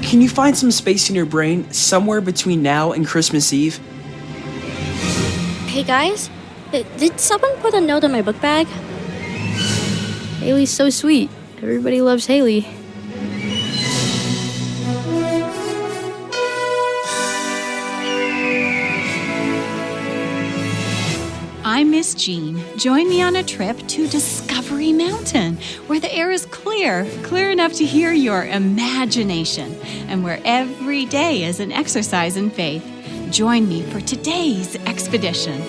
Can you find some space in your brain somewhere between now and Christmas Eve? Hey guys, did someone put a note in my book bag? Hayley's so sweet. Everybody loves Hayley. I'm Miss Jean. Join me on a trip to Discovery Mountain, where the air is clear enough to hear your imagination, and where every day is an exercise in faith. Join me for today's expedition.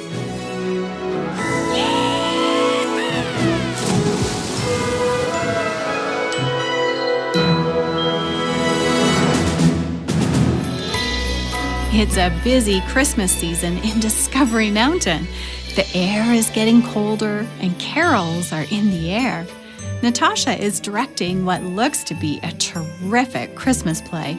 It's a busy Christmas season in Discovery Mountain. The air is getting colder and carols are in the air. Natasha is directing what looks to be a terrific Christmas play.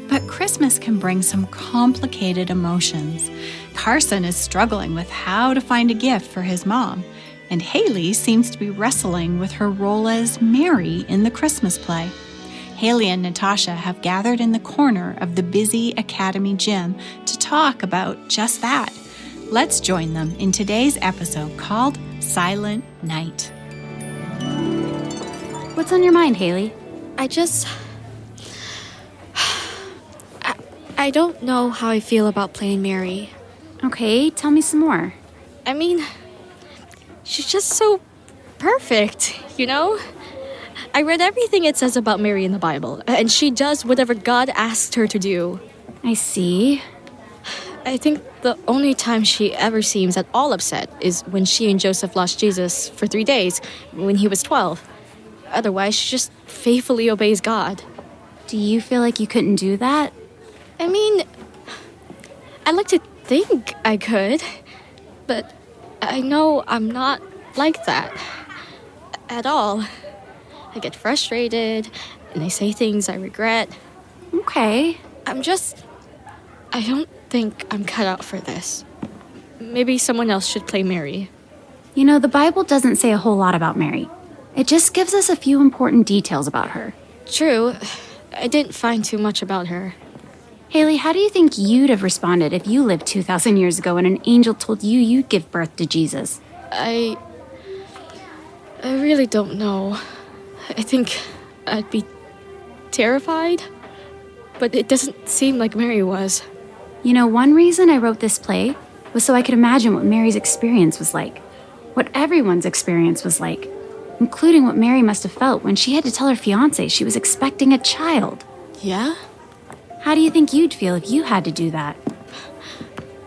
But Christmas can bring some complicated emotions. Carson is struggling with how to find a gift for his mom, and Hayley seems to be wrestling with her role as Mary in the Christmas play. Hayley and Natasha have gathered in the corner of the busy Academy gym to talk about just that. Let's join them in today's episode called Silent Night. What's on your mind, Hayley? I don't know how I feel about playing Mary. Okay, tell me some more. I mean, she's just so perfect, you know? I read everything it says about Mary in the Bible, and she does whatever God asked her to do. I see. I think the only time she ever seems at all upset is when she and Joseph lost Jesus for 3 days, when he was 12. Otherwise, she just faithfully obeys God. Do you feel like you couldn't do that? I mean, I like to think I could, but I know I'm not like that at all. I get frustrated, and I say things I regret. Okay. I don't think I'm cut out for this. Maybe someone else should play Mary. You know, the Bible doesn't say a whole lot about Mary. It just gives us a few important details about her. True, I didn't find too much about her. Hayley, how do you think you'd have responded if you lived 2,000 years ago and an angel told you you'd give birth to Jesus? I really don't know. I think I'd be terrified, but it doesn't seem like Mary was. You know, one reason I wrote this play was so I could imagine what Mary's experience was like, what everyone's experience was like, including what Mary must have felt when she had to tell her fiancé she was expecting a child. Yeah? How do you think you'd feel if you had to do that?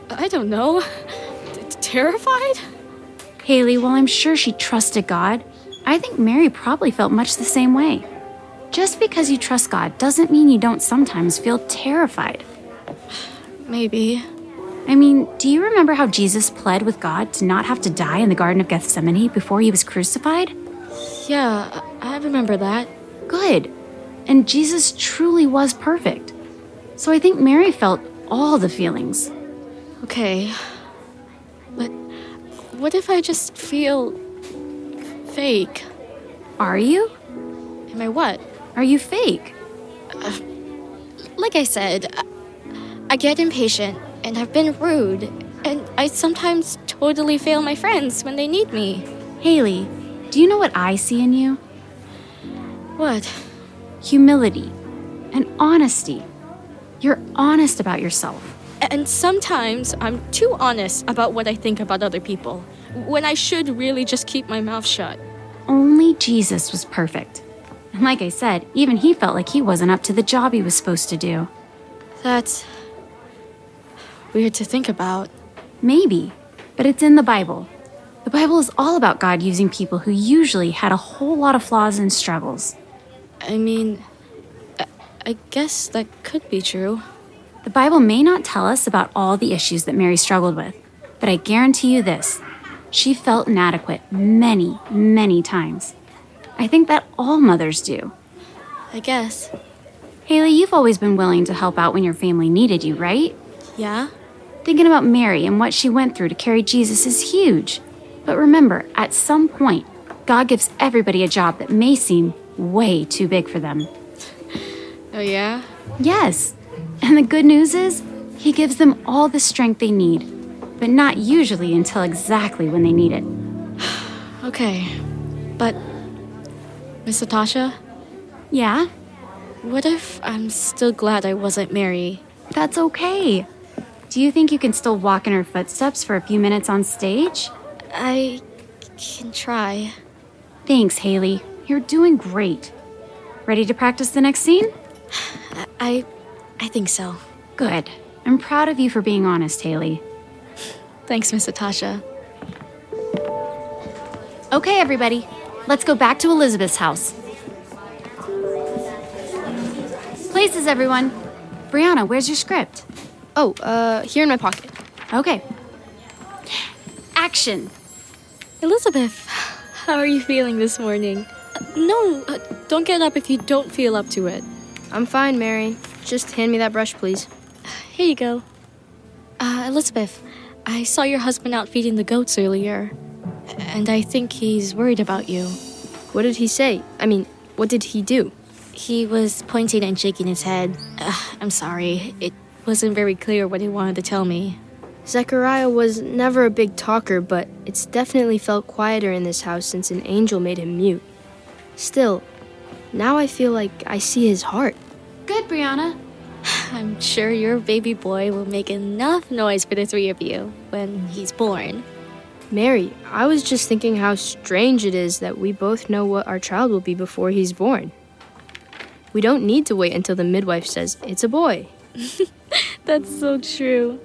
I don't know. Terrified? Hayley, while I'm sure she trusted God, I think Mary probably felt much the same way. Just because you trust God doesn't mean you don't sometimes feel terrified. Maybe. I mean, do you remember how Jesus pled with God to not have to die in the Garden of Gethsemane before he was crucified? Yeah, I remember that. Good. And Jesus truly was perfect. So I think Mary felt all the feelings. Okay. But what if I just feel fake? Are you? Am I what? Are you fake? Like I said, I get impatient and I've been rude, and I sometimes totally fail my friends when they need me. Hayley, do you know what I see in you? What? Humility and honesty. You're honest about yourself. And sometimes I'm too honest about what I think about other people, when I should really just keep my mouth shut. Only Jesus was perfect. And like I said, even he felt like he wasn't up to the job he was supposed to do. That's weird to think about. Maybe, but it's in the Bible. The Bible is all about God using people who usually had a whole lot of flaws and struggles. I mean, I guess that could be true. The Bible may not tell us about all the issues that Mary struggled with, but I guarantee you this. She felt inadequate many, many times. I think that all mothers do. I guess. Hayley, you've always been willing to help out when your family needed you, right? Yeah? Thinking about Mary and what she went through to carry Jesus is huge. But remember, at some point, God gives everybody a job that may seem way too big for them. Oh, yeah? Yes. And the good news is, he gives them all the strength they need, but not usually until exactly when they need it. Okay. But, Miss Natasha, Yeah? what if I'm still glad I wasn't Mary? That's okay. Do you think you can still walk in her footsteps for a few minutes on stage? I can try. Thanks, Hayley. You're doing great. Ready to practice the next scene? I think so. Good. I'm proud of you for being honest, Hayley. Thanks, Miss Natasha. Okay, everybody. Let's go back to Elizabeth's house. Places, everyone. Brianna, where's your script? Oh, here in my pocket. Okay. Action. Elizabeth, how are you feeling this morning? No, don't get up if you don't feel up to it. I'm fine, Mary. Just hand me that brush, please. Here you go. Elizabeth, I saw your husband out feeding the goats earlier, and I think he's worried about you. What did he say? I mean, what did he do? He was pointing and shaking his head. I'm sorry, it wasn't very clear what he wanted to tell me. Zechariah was never a big talker, but it's definitely felt quieter in this house since an angel made him mute. Still, now I feel like I see his heart. Good, Brianna. I'm sure your baby boy will make enough noise for the three of you when he's born. Mary, I was just thinking how strange it is that we both know what our child will be before he's born. We don't need to wait until the midwife says it's a boy. That's so true.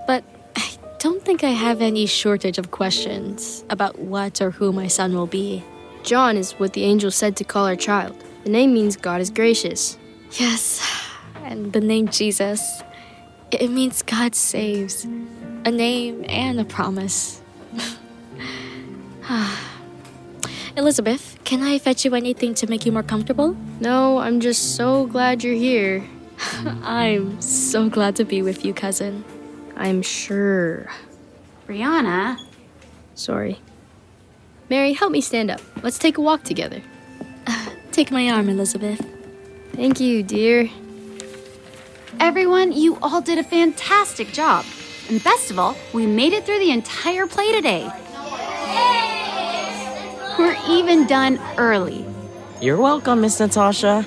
But I don't think I have any shortage of questions about what or who my son will be. John is what the angel said to call our child. The name means God is gracious. Yes, and the name Jesus, it means God saves. A name and a promise. Elizabeth, can I fetch you anything to make you more comfortable? No, I'm just so glad you're here. I'm so glad to be with you, cousin. I'm sure. Brianna. Sorry. Mary, help me stand up. Let's take a walk together. Take my arm, Elizabeth. Thank you, dear. Everyone, you all did a fantastic job. And best of all, we made it through the entire play today. We're even done early. You're welcome, Miss Natasha.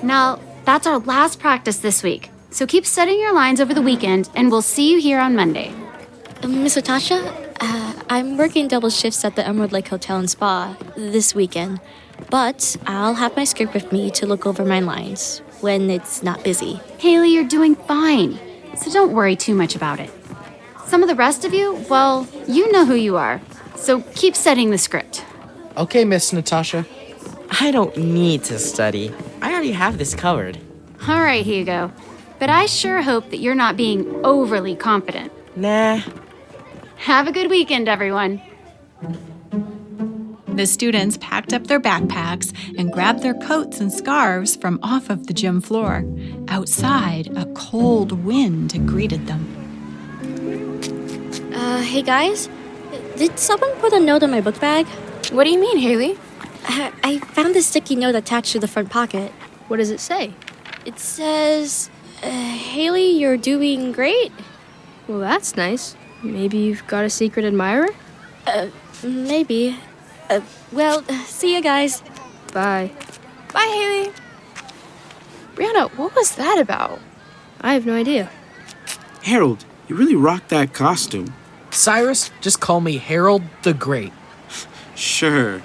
Now, that's our last practice this week. So keep studying your lines over the weekend, and we'll see you here on Monday. Miss Natasha, I'm working double shifts at the Emerald Lake Hotel and Spa this weekend. But I'll have my script with me to look over my lines when it's not busy. Hayley, you're doing fine. So don't worry too much about it. Some of the rest of you, well, you know who you are. So keep studying the script. Okay, Miss Natasha. I don't need to study. I already have this covered. All right, Hugo. But I sure hope that you're not being overly confident. Nah. Have a good weekend, everyone. The students packed up their backpacks and grabbed their coats and scarves from off of the gym floor. Outside, a cold wind greeted them. Hey guys, did someone put a note in my book bag? What do you mean, Hayley? I found a sticky note attached to the front pocket. What does it say? It says, Hayley, you're doing great. Well, that's nice. Maybe you've got a secret admirer? Maybe. Well, see you guys. Bye. Bye, Hayley. Brianna, what was that about? I have no idea. Harold, you really rocked that costume. Cyrus, just call me Harold the Great. Sure.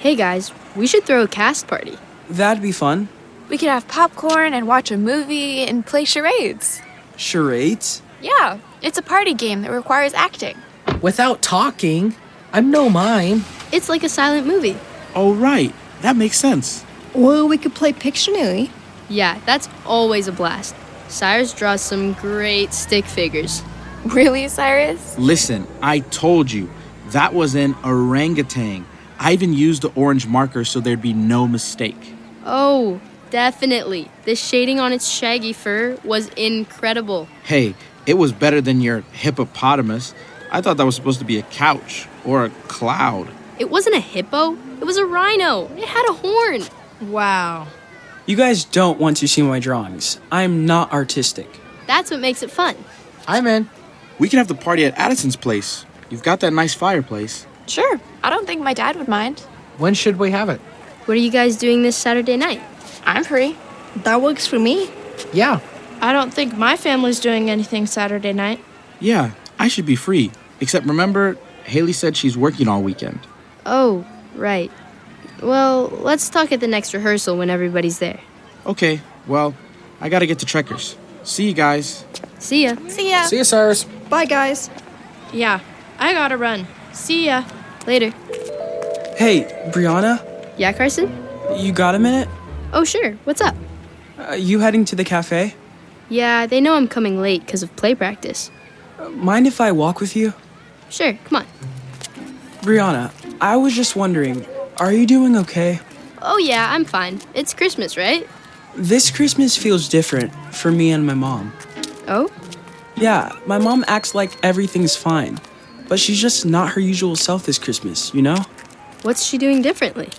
Hey guys, we should throw a cast party. That'd be fun. We could have popcorn and watch a movie and play charades. Charades? Yeah, it's a party game that requires acting. Without talking, I'm no mime. It's like a silent movie. Oh, right. That makes sense. Or we could play Pictionary. Yeah, that's always a blast. Cyrus draws some great stick figures. Really, Cyrus? Listen, I told you. That was an orangutan. I even used the orange marker so there'd be no mistake. Oh, definitely. The shading on its shaggy fur was incredible. Hey, it was better than your hippopotamus. I thought that was supposed to be a couch or a cloud. It wasn't a hippo. It was a rhino. It had a horn. Wow. You guys don't want to see my drawings. I'm not artistic. That's what makes it fun. I'm in. We can have the party at Addison's place. You've got that nice fireplace. Sure. I don't think my dad would mind. When should we have it? What are you guys doing this Saturday night? I'm free. That works for me. Yeah. I don't think my family's doing anything Saturday night. Yeah, I should be free. Except remember, Hayley said she's working all weekend. Oh, right. Well, let's talk at the next rehearsal when everybody's there. Okay, well, I gotta get to Trekkers. See you guys. See ya. See ya. See you, Cyrus. Bye, guys. Yeah, I gotta run. See ya. Later. Hey, Brianna, Yeah, Carson? you got a minute? Oh, sure. What's up? You heading to the cafe? Yeah, they know I'm coming late because of play practice. Mind if I walk with you? Sure, come on. Brianna, I was just wondering, are you doing okay? Oh, yeah, I'm fine. It's Christmas, right? This Christmas feels different for me and my mom. Oh? Yeah, my mom acts like everything's fine, but she's just not her usual self this Christmas, you know? What's she doing differently?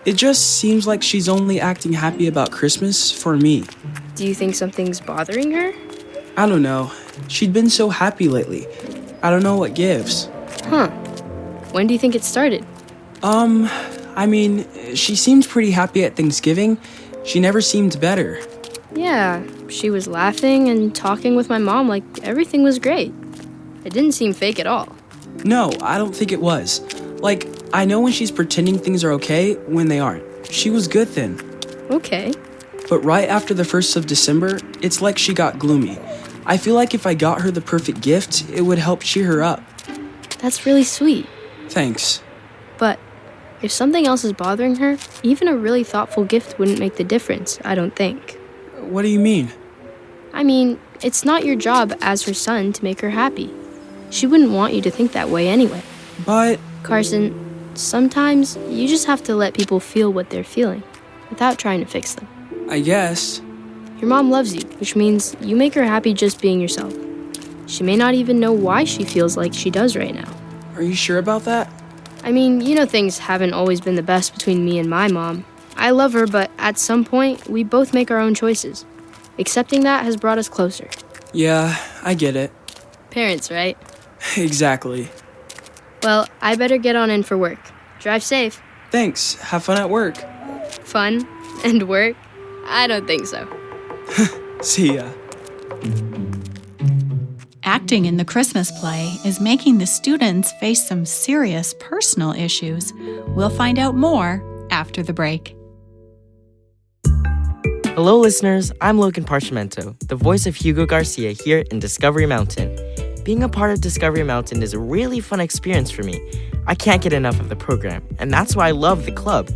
It just seems like she's only acting happy about Christmas for me. Do you think something's bothering her? I don't know. She'd been so happy lately. I don't know what gives. Huh. When do you think it started? I mean, she seemed pretty happy at Thanksgiving. She never seemed better. Yeah, she was laughing and talking with my mom like everything was great. It didn't seem fake at all. No, I don't think it was. Like, I know when she's pretending things are okay when they aren't. She was good then. Okay. But right after the 1st of December, it's like she got gloomy. I feel like if I got her the perfect gift, it would help cheer her up. That's really sweet. Thanks. But if something else is bothering her, even a really thoughtful gift wouldn't make the difference, I don't think. What do you mean? I mean, it's not your job as her son to make her happy. She wouldn't want you to think that way anyway. But Carson, sometimes you just have to let people feel what they're feeling without trying to fix them. I guess. Your mom loves you, which means you make her happy just being yourself. She may not even know why she feels like she does right now. Are you sure about that? I mean, you know things haven't always been the best between me and my mom. I love her, but at some point, we both make our own choices. Accepting that has brought us closer. Yeah, I get it. Parents, right? Exactly. Well, I better get on in for work. Drive safe. Thanks. Have fun at work. Fun and work? I don't think so. See ya. Acting in the Christmas play is making the students face some serious personal issues. We'll find out more after the break. Hello, listeners. I'm Logan Parchimento, the voice of Hugo Garcia here in Discovery Mountain. Being a part of Discovery Mountain is a really fun experience for me. I can't get enough of the program, and that's why I love the club.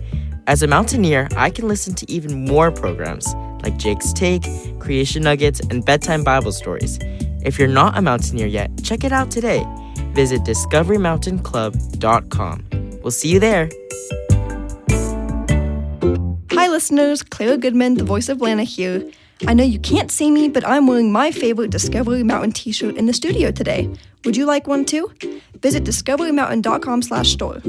As a mountaineer, I can listen to even more programs like Jake's Take, Creation Nuggets, and Bedtime Bible Stories. If you're not a mountaineer yet, check it out today. Visit discoverymountainclub.com. We'll see you there. Hi, listeners. Clara Goodman, the voice of Lana here. I know you can't see me, but I'm wearing my favorite Discovery Mountain t-shirt in the studio today. Would you like one too? Visit discoverymountain.com/store.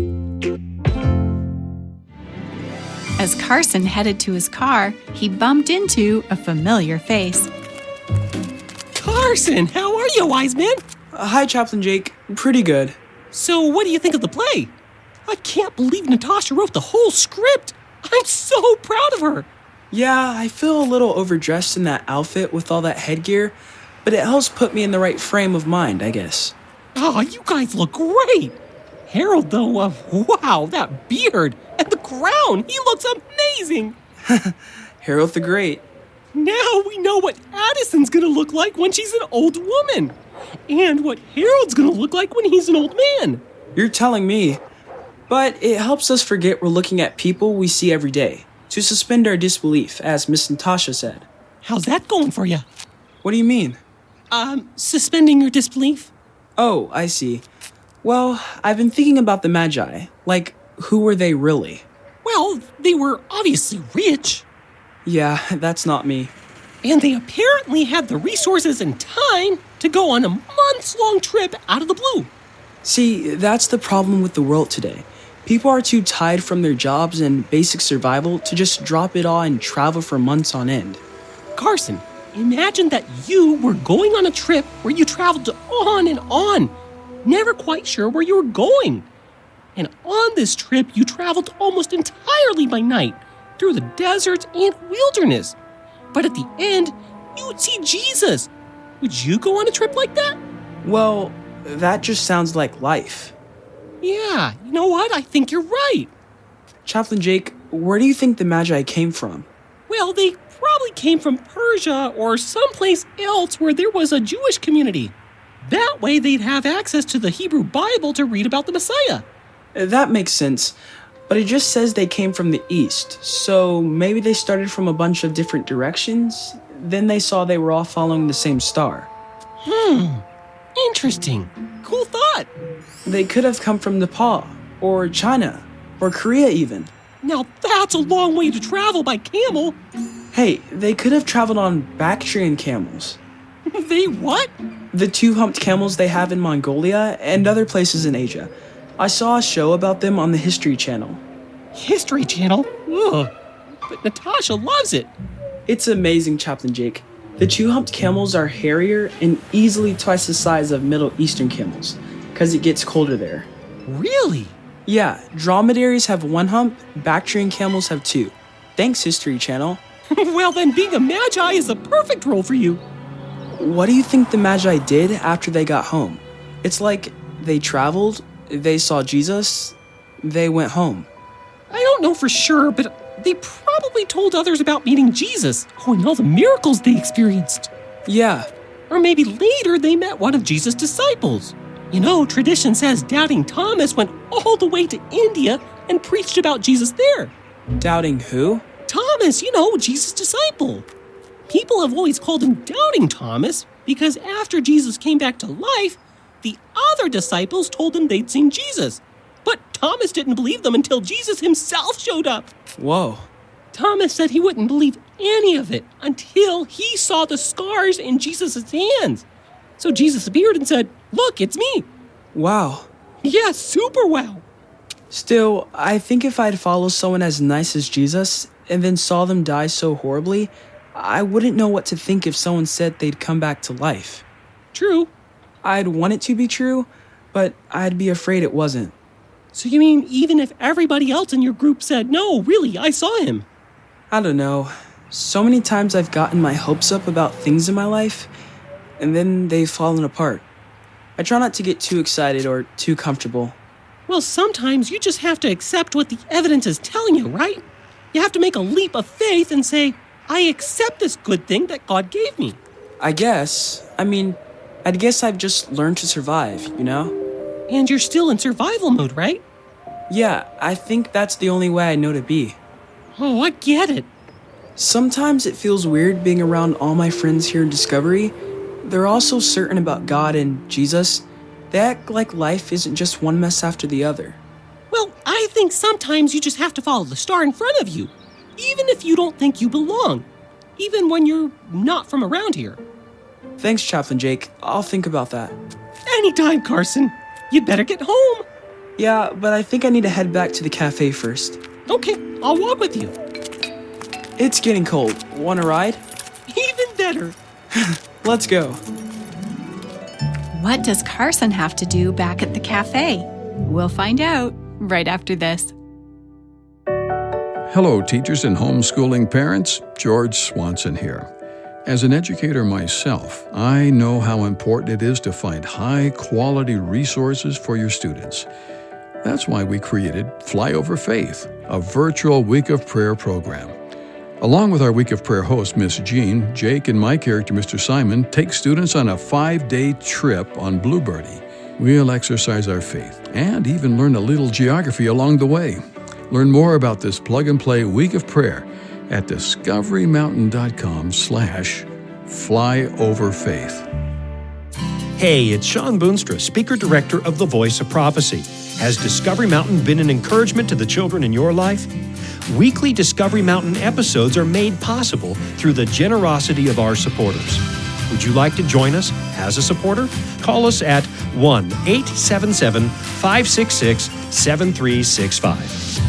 As Carson headed to his car, he bumped into a familiar face. Carson, how are you, wise man? Hi, Chaplain Jake. Pretty good. So, what do you think of the play? I can't believe Natasha wrote the whole script. I'm so proud of her. Yeah, I feel a little overdressed in that outfit with all that headgear, but it helps put me in the right frame of mind, I guess. Oh, you guys look great. Harold, though, wow, that beard and the crown, he looks amazing. Harold the Great. Now we know what Addison's gonna look like when she's an old woman, and what Harold's gonna look like when he's an old man. You're telling me. But it helps us forget we're looking at people we see every day, to suspend our disbelief, as Miss Natasha said. How's that going for you? What do you mean? Suspending your disbelief? Oh, I see. Well, I've been thinking about the Magi. Like, who were they really? Well, they were obviously rich. Yeah, that's not me. And they apparently had the resources and time to go on a months-long trip out of the blue. See, that's the problem with the world today. People are too tired from their jobs and basic survival to just drop it all and travel for months on end. Carson, imagine that you were going on a trip where you traveled on and on, never quite sure where you were going. And on this trip, you traveled almost entirely by night through the deserts and wilderness. But at the end, you would see Jesus. Would you go on a trip like that? Well, that just sounds like life. Yeah, you know what? I think you're right. Chaplain Jake, where do you think the Magi came from? Well, they probably came from Persia or someplace else where there was a Jewish community. That way they'd have access to the Hebrew Bible to read about the Messiah. That makes sense, but it just says they came from the east, so maybe they started from a bunch of different directions, then they saw they were all following the same star. Interesting. Cool thought. They could have come from Nepal, or China, or Korea even. Now that's a long way to travel by camel. Hey, they could have traveled on Bactrian camels. They what? The two-humped camels they have in Mongolia and other places in Asia. I saw a show about them on the History Channel. History Channel? Ugh. But Natasha loves it. It's amazing, Chaplain Jake. The two-humped camels are hairier and easily twice the size of Middle Eastern camels, because it gets colder there. Really? Yeah, dromedaries have one hump, Bactrian camels have two. Thanks, History Channel. Well, then being a Magi is a perfect role for you. What do you think the Magi did after they got home? It's like they traveled, they saw Jesus, they went home. I don't know for sure, but they probably told others about meeting Jesus. Oh, and all the miracles they experienced. Yeah. Or maybe later they met one of Jesus' disciples. You know, tradition says Doubting Thomas went all the way to India and preached about Jesus there. Doubting who? Thomas, you know, Jesus' disciple. People have always called him Doubting Thomas because after Jesus came back to life, the other disciples told him they'd seen Jesus. But Thomas didn't believe them until Jesus himself showed up. Whoa. Thomas said he wouldn't believe any of it until he saw the scars in Jesus' hands. So Jesus appeared and said, "Look, it's me." Wow. Yeah, super wow. Still, I think if I'd follow someone as nice as Jesus and then saw them die so horribly, I wouldn't know what to think if someone said they'd come back to life. True. I'd want it to be true, but I'd be afraid it wasn't. So you mean even if everybody else in your group said, "No, really, I saw him"? I don't know. So many times I've gotten my hopes up about things in my life, and then they've fallen apart. I try not to get too excited or too comfortable. Well, sometimes you just have to accept what the evidence is telling you, right? You have to make a leap of faith and say, "I accept this good thing that God gave me." I guess. I'd guess I've just learned to survive, you know? And you're still in survival mode, right? Yeah, I think that's the only way I know to be. Oh, I get it. Sometimes it feels weird being around all my friends here in Discovery. They're all so certain about God and Jesus. They act like life isn't just one mess after the other. Well, I think sometimes you just have to follow the star in front of you, even if you don't think you belong, even when you're not from around here. Thanks, Chaplain Jake. I'll think about that. Anytime, Carson. You'd better get home. Yeah, but I think I need to head back to the cafe first. Okay, I'll walk with you. It's getting cold. Want a ride? Even better. Let's go. What does Carson have to do back at the cafe? We'll find out right after this. Hello, teachers and homeschooling parents. George Swanson here. As an educator myself, I know how important it is to find high-quality resources for your students. That's why we created Fly Over Faith, a virtual week of prayer program. Along with our week of prayer host, Miss Jean, Jake and my character, Mr. Simon, take students on a 5-day trip on Bluebirdy. We'll exercise our faith and even learn a little geography along the way. Learn more about this plug-and-play week of prayer at discoverymountain.com/flyoverfaith. Hey, it's Sean Boonstra, Speaker Director of The Voice of Prophecy. Has Discovery Mountain been an encouragement to the children in your life? Weekly Discovery Mountain episodes are made possible through the generosity of our supporters. Would you like to join us As a supporter, call us at 1-877-566-7365.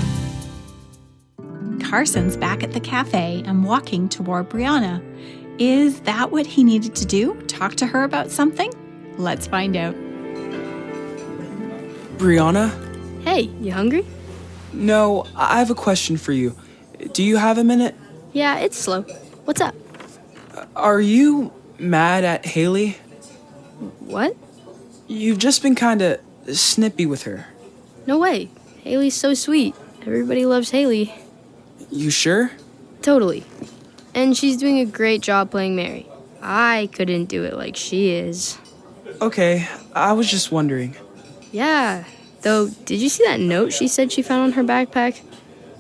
Carson's back at the cafe and walking toward Brianna. Is that what he needed to do? Talk to her about something? Let's find out. Brianna? Hey, you hungry? No, I have a question for you. Do you have a minute? Yeah, it's slow. What's up? Are you mad at Hayley? What? You've just been kinda snippy with her. No way. Hayley's so sweet. Everybody loves Hayley. You sure? Totally. And she's doing a great job playing Mary. I couldn't do it like she is. Okay, I was just wondering. Yeah. Though, did you see that note she said she found on her backpack?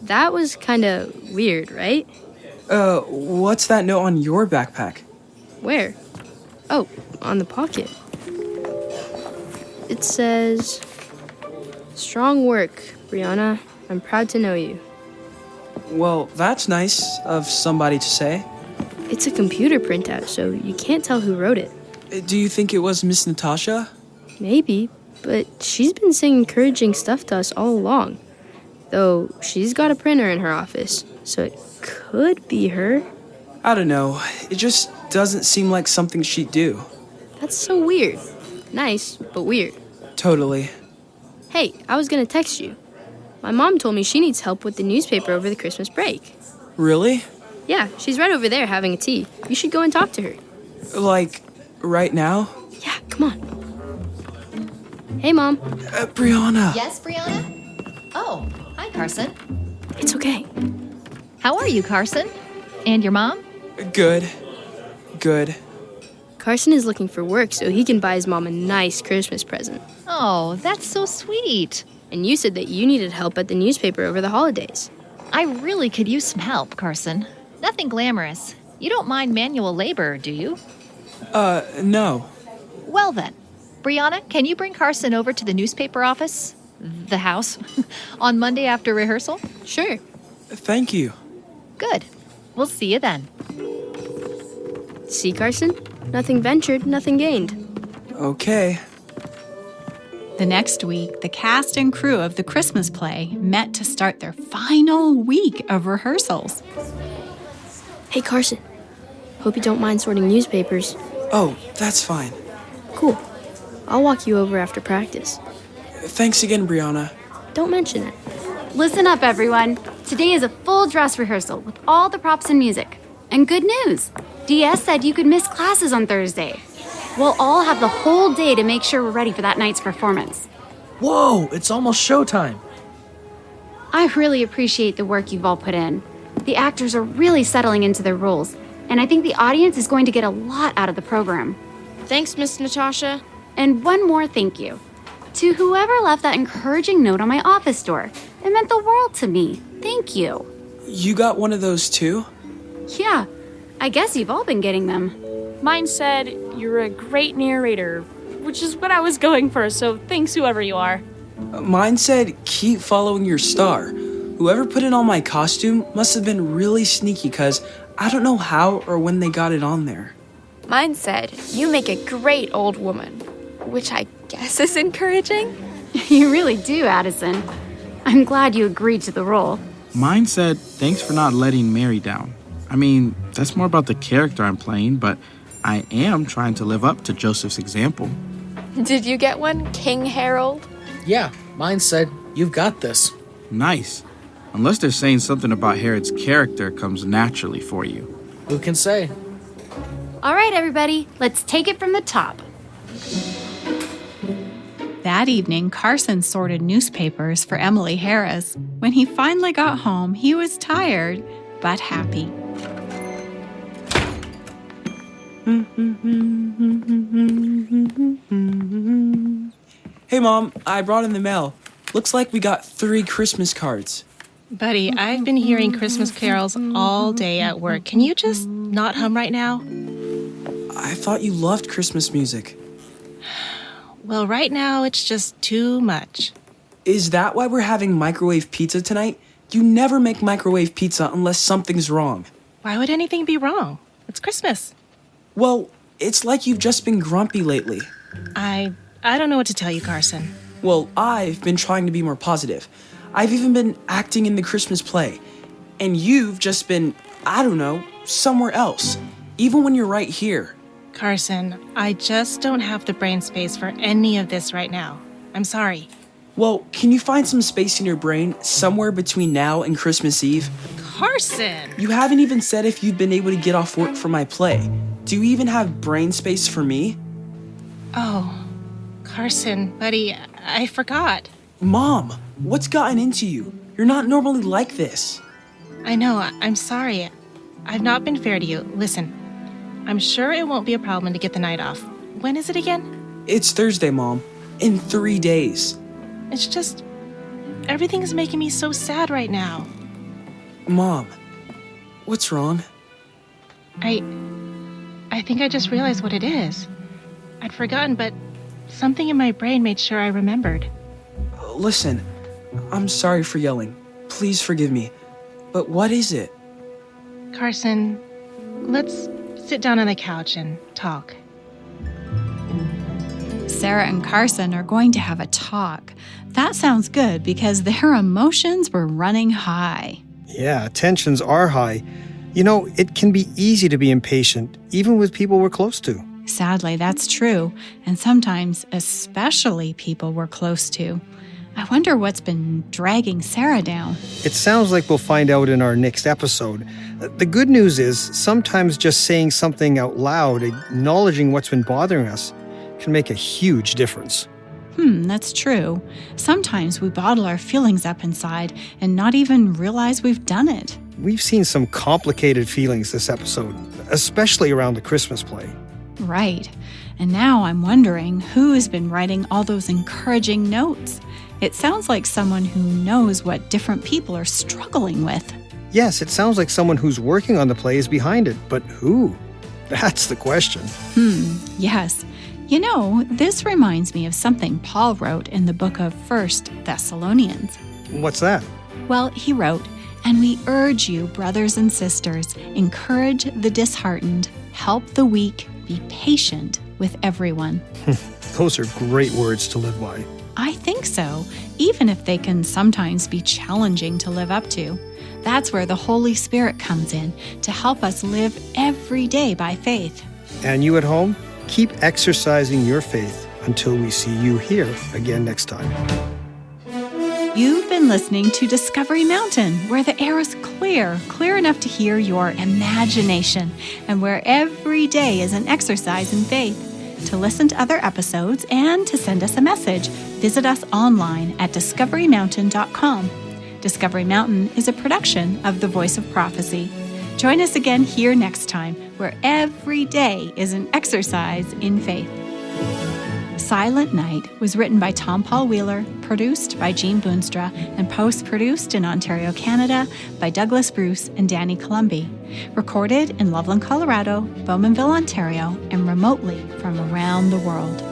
That was kinda weird, right? What's that note on your backpack? Where? Oh, on the pocket. It says, "Strong work, Brianna. I'm proud to know you." Well, that's nice of somebody to say. It's a computer printout, so you can't tell who wrote it. Do you think it was Miss Natasha? Maybe, but she's been saying encouraging stuff to us all along. Though she's got a printer in her office, so it could be her. I don't know. It just doesn't seem like something she'd do. That's so weird. Nice, but weird. Totally. Hey, I was gonna text you. My mom told me she needs help with the newspaper over the Christmas break. Really? Yeah, she's right over there having a tea. You should go and talk to her. Like, right now? Yeah, come on. Hey, Mom. Brianna. Yes, Brianna? Oh, hi, Carson. It's okay. How are you, Carson? And your mom? Good. Good. Carson is looking for work so he can buy his mom a nice Christmas present. Oh, that's so sweet. And you said that you needed help at the newspaper over the holidays. I really could use some help, Carson. Nothing glamorous. You don't mind manual labor, do you? No. Well then, Brianna, can you bring Carson over to the newspaper office? The house? On Monday after rehearsal? Sure. Thank you. Good. We'll see you then. See, Carson? Nothing ventured, nothing gained. Okay. The next week, the cast and crew of the Christmas play met to start their final week of rehearsals. Hey, Carson. Hope you don't mind sorting newspapers. Oh, that's fine. Cool. I'll walk you over after practice. Thanks again, Brianna. Don't mention it. Listen up, everyone. Today is a full dress rehearsal with all the props and music. And good news, DS said you could miss classes on Thursday. We'll all have the whole day to make sure we're ready for that night's performance. Whoa, it's almost showtime. I really appreciate the work you've all put in. The actors are really settling into their roles, and I think the audience is going to get a lot out of the program. Thanks, Miss Natasha. And one more thank you. To whoever left that encouraging note on my office door. It meant the world to me. Thank you. You got one of those too? Yeah, I guess you've all been getting them. Mine said, "You're a great narrator," which is what I was going for, so thanks whoever you are. Mine said, "Keep following your star." Whoever put it on my costume must have been really sneaky because I don't know how or when they got it on there. Mine said, "You make a great old woman," which I guess is encouraging. You really do, Addison. I'm glad you agreed to the role. Mine said, "Thanks for not letting Mary down." I mean, that's more about the character I'm playing, but I am trying to live up to Joseph's example. Did you get one, King Harold? Yeah, mine said, "You've got this." Nice. Unless they're saying something about Herod's character comes naturally for you. Who can say? All right, everybody, let's take it from the top. That evening, Carson sorted newspapers for Emily Harris. When he finally got home, he was tired, but happy. Hey, Mom, I brought in the mail. Looks like we got 3 Christmas cards. Buddy, I've been hearing Christmas carols all day at work. Can you just not hum right now? I thought you loved Christmas music. Well, right now it's just too much. Is that why we're having microwave pizza tonight? You never make microwave pizza unless something's wrong. Why would anything be wrong? It's Christmas. Well, It's like you've just been grumpy lately. I don't know what to tell you, Carson. Well, I've been trying to be more positive. I've even been acting in the Christmas play. And you've just been, I don't know, somewhere else. Even when you're right here. Carson, I just don't have the brain space for any of this right now. I'm sorry. Well, can you find some space in your brain somewhere between now and Christmas Eve? Carson! You haven't even said if you've been able to get off work for my play. Do you even have brain space for me? Oh, Carson, buddy, I forgot. Mom, what's gotten into you? You're not normally like this. I know, I'm sorry. I've not been fair to you. Listen, I'm sure it won't be a problem to get the night off. When is it again? It's Thursday, Mom. In 3 days. It's just, everything's making me so sad right now. Mom, what's wrong? I think I just realized what it is. I'd forgotten, but something in my brain made sure I remembered. Listen, I'm sorry for yelling. Please forgive me. But what is it? Carson, let's sit down on the couch and talk. Sarah and Carson are going to have a talk. That sounds good because their emotions were running high. Yeah, tensions are high. You know, it can be easy to be impatient, even with people we're close to. Sadly, that's true, and sometimes especially people we're close to. I wonder what's been dragging Sarah down. It sounds like we'll find out in our next episode. The good news is, sometimes just saying something out loud, acknowledging what's been bothering us, can make a huge difference. That's true. Sometimes we bottle our feelings up inside and not even realize we've done it. We've seen some complicated feelings this episode, especially around the Christmas play. Right. And now I'm wondering who has been writing all those encouraging notes. It sounds like someone who knows what different people are struggling with. Yes, it sounds like someone who's working on the play is behind it, but who? That's the question. Yes. You know, this reminds me of something Paul wrote in the book of 1 Thessalonians. What's that? Well, he wrote, "And we urge you, brothers and sisters, encourage the disheartened, help the weak, be patient with everyone." Those are great words to live by. I think so, even if they can sometimes be challenging to live up to. That's where the Holy Spirit comes in to help us live every day by faith. And you at home, keep exercising your faith until we see you here again next time. You've been listening to Discovery Mountain, where the air is clear enough to hear your imagination, and where every day is an exercise in faith. To listen to other episodes and to send us a message, visit us online at discoverymountain.com. Discovery Mountain is a production of The Voice of Prophecy. Join us again here next time, where every day is an exercise in faith. Silent Night was written by Tom Paul Wheeler, produced by Jean Boonstra, and post-produced in Ontario, Canada by Douglas Bruce and Danny Columby. Recorded in Loveland, Colorado, Bowmanville, Ontario, and remotely from around the world.